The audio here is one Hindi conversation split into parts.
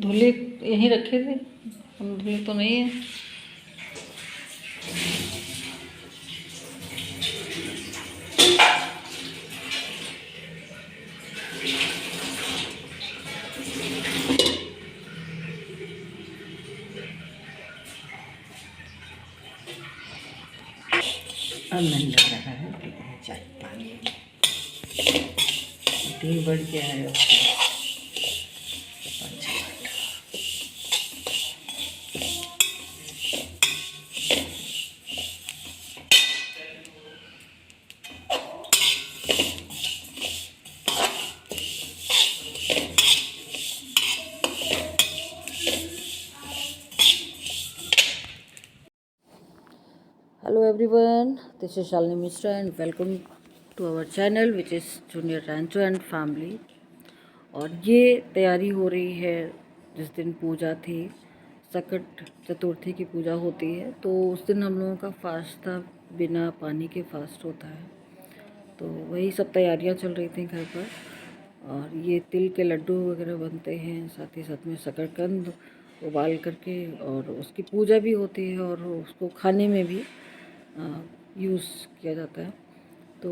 धुली यहीं रखी थी, हम धुली तो नहीं है। अब नहीं लग रहा है चाय पानी 3 बज गया है। Hello everyone, this is Shalini Mishra and welcome to our channel which is Junior Rancho and Family। और ये तैयारी हो रही है, जिस दिन पूजा थी, सकट चतुर्थी की पूजा होती है, तो उस दिन हम लोगों का फास्ट था, बिना पानी के फास्ट होता है। तो वही सब तैयारियां चल रही थी घर पर। और ये तिल के लड्डू वगैरह बनते हैं, साथ ही साथ में शकरकंद उबाल करके, और उसकी पूजा भी होती है और उसको खाने में भी यूज़ किया जाता है। तो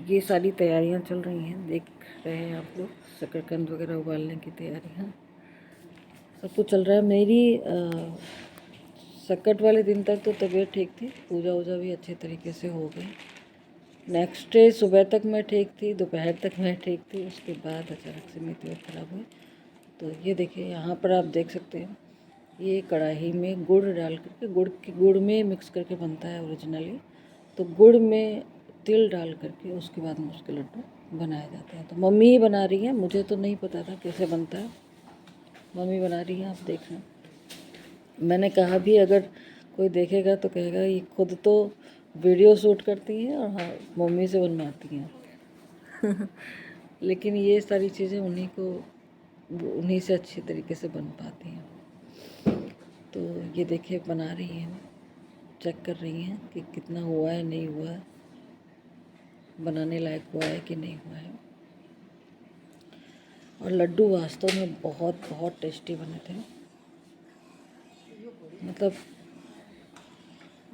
ये सारी तैयारियां चल रही हैं, देख रहे हैं आप लोग, शकरकंद वगैरह उबालने की तैयारियां, सब कुछ चल रहा है। मेरी सकट वाले दिन तक तो तबीयत ठीक थी, पूजा वूजा भी अच्छे तरीके से हो गई। नेक्स्ट डे सुबह तक मैं ठीक थी, दोपहर तक मैं ठीक थी, उसके बाद अचानक से मेरी तबीयत ख़राब हुई। तो ये देखिए यहाँ पर आप देख सकते हैं, ये कढ़ाई में गुड़ डाल करके, गुड़ में मिक्स करके बनता है ओरिजिनली। तो गुड़ में तिल डाल करके उसके बाद में उसके लड्डू बनाए जाते हैं। तो मम्मी ही बना रही है, मुझे तो नहीं पता था कैसे बनता है, मम्मी बना रही है, आप देख रहे हैं। मैंने कहा भी अगर कोई देखेगा तो कहेगा ये खुद तो वीडियो शूट करती हैं और हाँ मम्मी से बनवाती हैं लेकिन ये सारी चीज़ें उन्हीं से अच्छी तरीके से बन पाती हैं। तो ये देखिए बना रही हैं, चेक कर रही हैं कि कितना हुआ है, नहीं हुआ है, बनाने लायक हुआ है कि नहीं हुआ है। और लड्डू वास्तव में बहुत बहुत टेस्टी बने थे, मतलब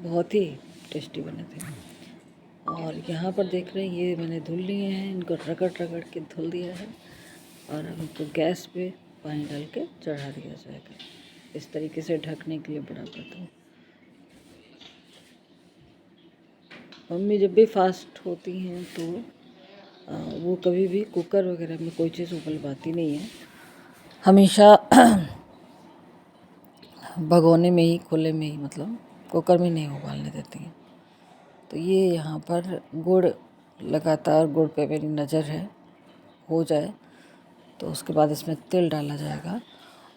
बहुत ही टेस्टी बने थे। और यहाँ पर देख रहे हैं, ये मैंने धुल लिए हैं, इनको रगड़ रगड़ के धुल दिया है और अब इनको गैस पे पानी डाल के चढ़ा दिया जाएगा, इस तरीके से ढकने के लिए बराबर। तो मम्मी जब भी फास्ट होती हैं तो वो कभी भी कुकर वगैरह में कोई चीज़ उबलवाती नहीं है, हमेशा भगोने में ही, खुले में ही, मतलब कुकर में नहीं उबालने देती हैं। तो ये यहाँ पर गुड़, लगातार गुड़ पे मेरी नज़र है, हो जाए तो उसके बाद इसमें तिल डाला जाएगा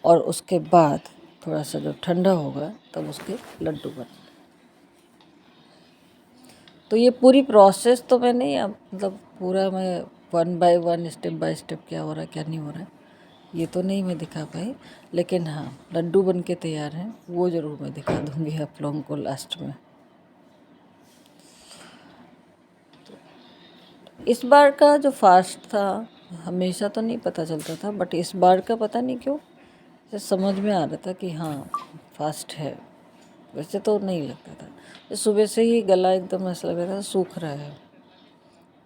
और उसके बाद थोड़ा सा जब ठंडा होगा तब उसके लड्डू बन। तो ये पूरी प्रोसेस तो मैं नहीं, मतलब पूरा मैं 1 बाय 1 स्टेप बाय स्टेप क्या हो रहा है क्या नहीं हो रहा है ये तो नहीं मैं दिखा पाई, लेकिन हाँ लड्डू बन के तैयार हैं, वो ज़रूर मैं दिखा दूँगी आप लोगों को लास्ट में। इस बार का जो फास्ट था, हमेशा तो नहीं पता चलता था, बट इस बार का पता नहीं क्यों समझ में आ रहा था कि हाँ फास्ट है। वैसे तो नहीं लगता था, सुबह से ही गला एकदम ऐसा लग रहा था सूख रहा है।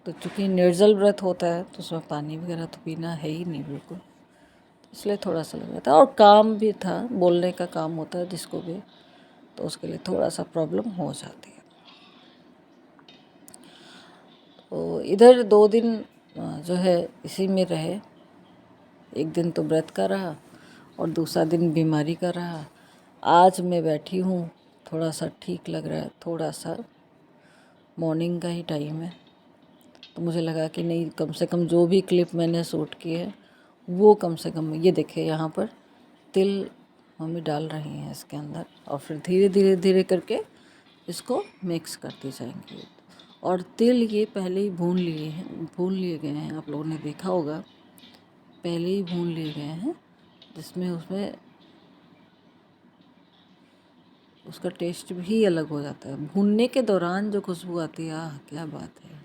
तो चूँकि निर्जल व्रत होता है तो उसमें पानी वगैरह तो पीना है ही नहीं बिल्कुल, इसलिए थोड़ा सा लग रहा था। और काम भी था, बोलने का काम होता है जिसको भी, तो उसके लिए थोड़ा सा प्रॉब्लम हो जाती है। तो इधर 2 दिन जो है इसी में रहे, एक दिन तो व्रत का रहा और दूसरा दिन बीमारी का रहा। आज मैं बैठी हूँ, थोड़ा सा ठीक लग रहा है, थोड़ा सा मॉर्निंग का ही टाइम है, तो मुझे लगा कि नहीं, कम से कम जो भी क्लिप मैंने शूट की है वो कम से कम, ये देखिए यहाँ पर तिल मम्मी डाल रही हैं इसके अंदर, और फिर धीरे धीरे धीरे करके इसको मिक्स करती जाएंगी। और तिल ये पहले ही भून लिए गए हैं, आप लोगों ने देखा होगा, पहले ही भून लिए गए हैं, जिसमें उसमें उसका टेस्ट भी अलग हो जाता है। भूनने के दौरान जो खुशबू आती है, आह क्या बात है।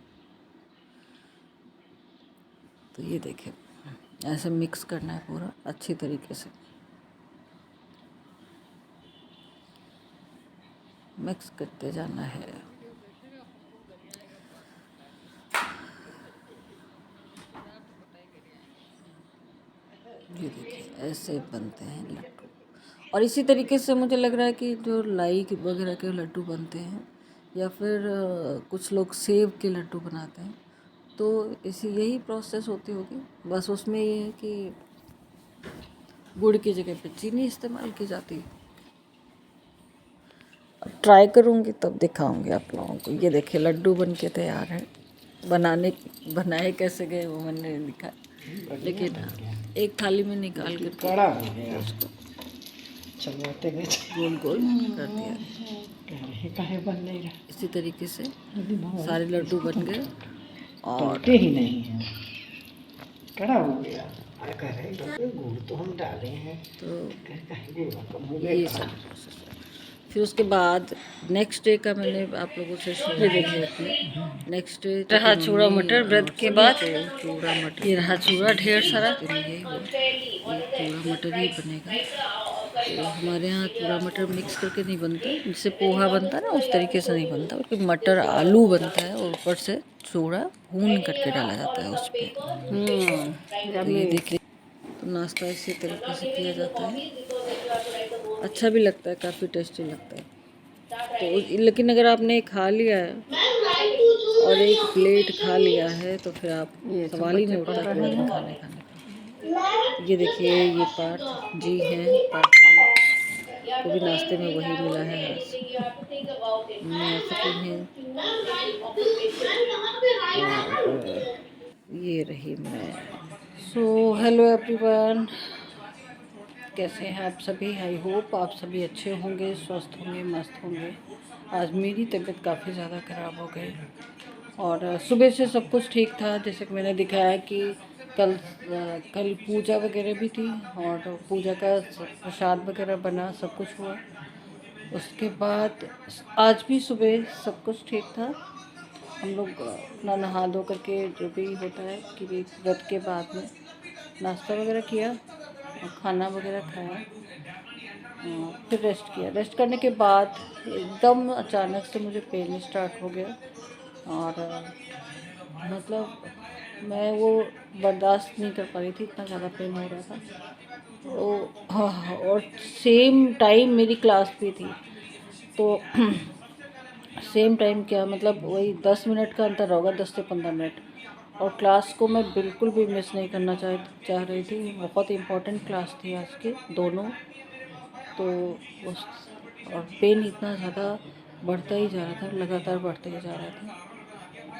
तो ये देखें, ऐसे मिक्स करना है पूरा अच्छी तरीके से, मिक्स करते जाना है। ये देखिए ऐसे बनते हैं लड्डू। और इसी तरीके से मुझे लग रहा है कि जो लाई वगैरह के लड्डू बनते हैं या फिर कुछ लोग सेव के लड्डू बनाते हैं, तो इसी यही प्रोसेस होती होगी। बस उसमें ये है कि गुड़ की जगह पे चीनी इस्तेमाल की जाती है। अब ट्राई करूँगी तब दिखाऊंगी आप लोगों को। ये देखिए लड्डू बन के तैयार है। बनाए कैसे गए वो मैंने नहीं दिखा, लेकिन एक थाली में निकाल के कड़ा हो गया उसको चलाते गए गोल गोल कर दिया। काहे बन नहीं रहा, इसी तरीके से सारे लड्डू बन गए और टूटते ही नहीं है, कड़ा हो गया। कह रहे गुड़ तो हम डाले हैं, तो गुड़ कम हो ये गया। सब प्रोसेस है। फिर उसके बाद नेक्स्ट डे का मैंने आप लोगों से शेयर किया कि नेक्स्ट डे रहा चूड़ा मटर व्रत के बाद। चूड़ा मटर, ये रहा चूड़ा ढेर सारा, ये चूड़ा मटर ही बनेगा। तो हमारे यहाँ चूड़ा मटर मिक्स करके नहीं बनता, जिससे पोहा बनता है ना उस तरीके से नहीं बनता, बल्कि मटर आलू बनता है और ऊपर से चूड़ा भून करके डाला जाता है उस पर। तो ये देखिए, तो नाश्ता इसी तरीके से किया जाता है। अच्छा भी लगता है, काफ़ी टेस्टी लगता है। तो लेकिन अगर आपने खा लिया है और एक प्लेट खा लिया है तो फिर आप सवाल ही नहीं उठता पूरा दिन खाने का। ये देखिए ये पार्थ जी हैं, पार्थ जी को भी नाश्ते में वही मिला है आज। मैं ऐसा हैं और ये रही मैं। सो हेलो एवरीवन, कैसे हैं आप सभी? आई होप आप सभी अच्छे होंगे, स्वस्थ होंगे, मस्त होंगे। आज मेरी तबीयत काफ़ी ज़्यादा ख़राब हो गई और सुबह से सब कुछ ठीक था, जैसे कि मैंने दिखाया कि कल पूजा वगैरह भी थी और पूजा का प्रसाद वगैरह बना, सब कुछ हुआ। उसके बाद आज भी सुबह सब कुछ ठीक था। हम लोग अपना नहा धो करके जो भी होता है कि व्रत के बाद में नाश्ता वगैरह किया और खाना वगैरह खाया, फिर रेस्ट किया। रेस्ट करने के बाद एकदम अचानक से मुझे पेन स्टार्ट हो गया और मतलब मैं वो बर्दाश्त नहीं कर पा रही थी, इतना ज़्यादा पेन हो रहा था। और सेम टाइम मेरी क्लास भी थी, तो सेम टाइम क्या मतलब वही 10 मिनट का अंतर होगा, 10 से 15 मिनट। और क्लास को मैं बिल्कुल भी मिस नहीं करना चाह रही थी। बहुत इम्पोर्टेंट क्लास थी आज की दोनों। तो उस और पेन इतना ज़्यादा बढ़ता ही जा रहा था, लगातार बढ़ता ही जा रहा था।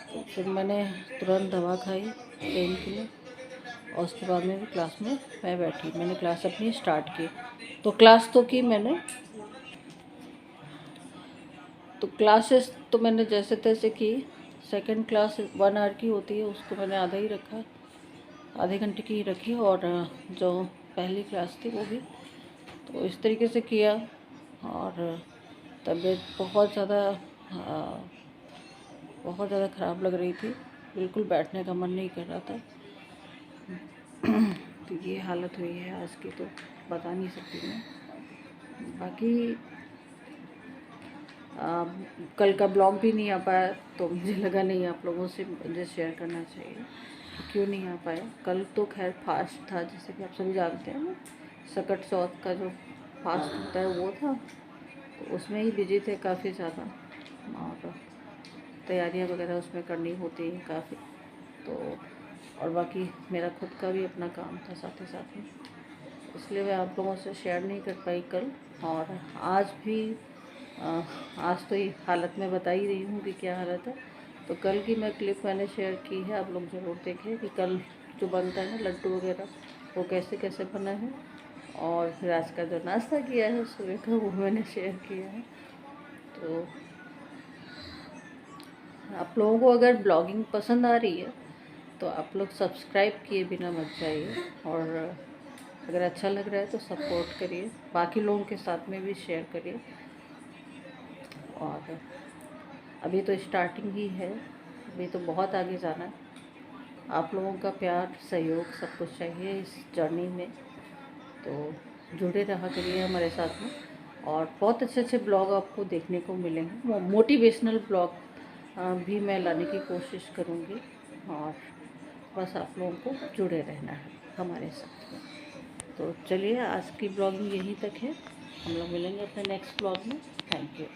तो फिर मैंने तुरंत दवा खाई पेन के लिए और उसके बाद में भी क्लास में मैं बैठी, मैंने क्लास अपनी स्टार्ट की। तो क्लास तो की मैंने, तो क्लासेस तो मैंने जैसे तैसे की। सेकंड क्लास 1 आवर की होती है, उसको मैंने आधा ही रखा, आधे घंटे की ही रखी। और जो पहली क्लास थी वो भी तो इस तरीके से किया। और तबीयत बहुत ज़्यादा ख़राब लग रही थी, बिल्कुल बैठने का मन नहीं कर रहा था। तो ये हालत हुई है आज की, तो बता नहीं सकती मैं। बाकी कल का ब्लॉग भी नहीं आ पाया, तो मुझे लगा नहीं आप लोगों से मुझे शेयर करना चाहिए। क्यों नहीं आ पाया? कल तो खैर फास्ट था, जैसे कि आप सभी जानते हैं ना, सकट चौथ का जो फास्ट होता है वो था, तो उसमें ही बिजी थे काफ़ी ज़्यादा और तैयारियां वगैरह उसमें करनी होती है काफ़ी। तो और बाकी मेरा खुद का भी अपना काम था साथ ही साथ में, इसलिए मैं आप लोगों से शेयर नहीं कर पाई कल। और आज भी आज तो ये हालत में बता ही रही हूँ कि क्या हालत है। तो कल की मैं क्लिप मैंने शेयर की है, आप लोग ज़रूर देखें कि कल जो बनता है ना लड्डू वगैरह वो कैसे कैसे बना है। और फिर आज का जो नाश्ता किया है सुबह का वो मैंने शेयर किया है। तो आप लोगों को अगर ब्लॉगिंग पसंद आ रही है तो आप लोग सब्सक्राइब किए बिना मत जाइए, और अगर अच्छा लग रहा है तो सपोर्ट करिए, बाकी लोगों के साथ में भी शेयर करिए। और अभी तो स्टार्टिंग ही है, अभी तो बहुत आगे जाना है। आप लोगों का प्यार, सहयोग सब कुछ चाहिए इस जर्नी में, तो जुड़े रहा करिए हमारे साथ में। और बहुत अच्छे अच्छे ब्लॉग आपको देखने को मिलेंगे, मोटिवेशनल ब्लॉग भी मैं लाने की कोशिश करूँगी। और बस आप लोगों को जुड़े रहना है हमारे साथ में। तो चलिए, आज की ब्लॉगिंग यहीं तक है। हम लोग मिलेंगे अपने नेक्स्ट ब्लॉग में। Thank you.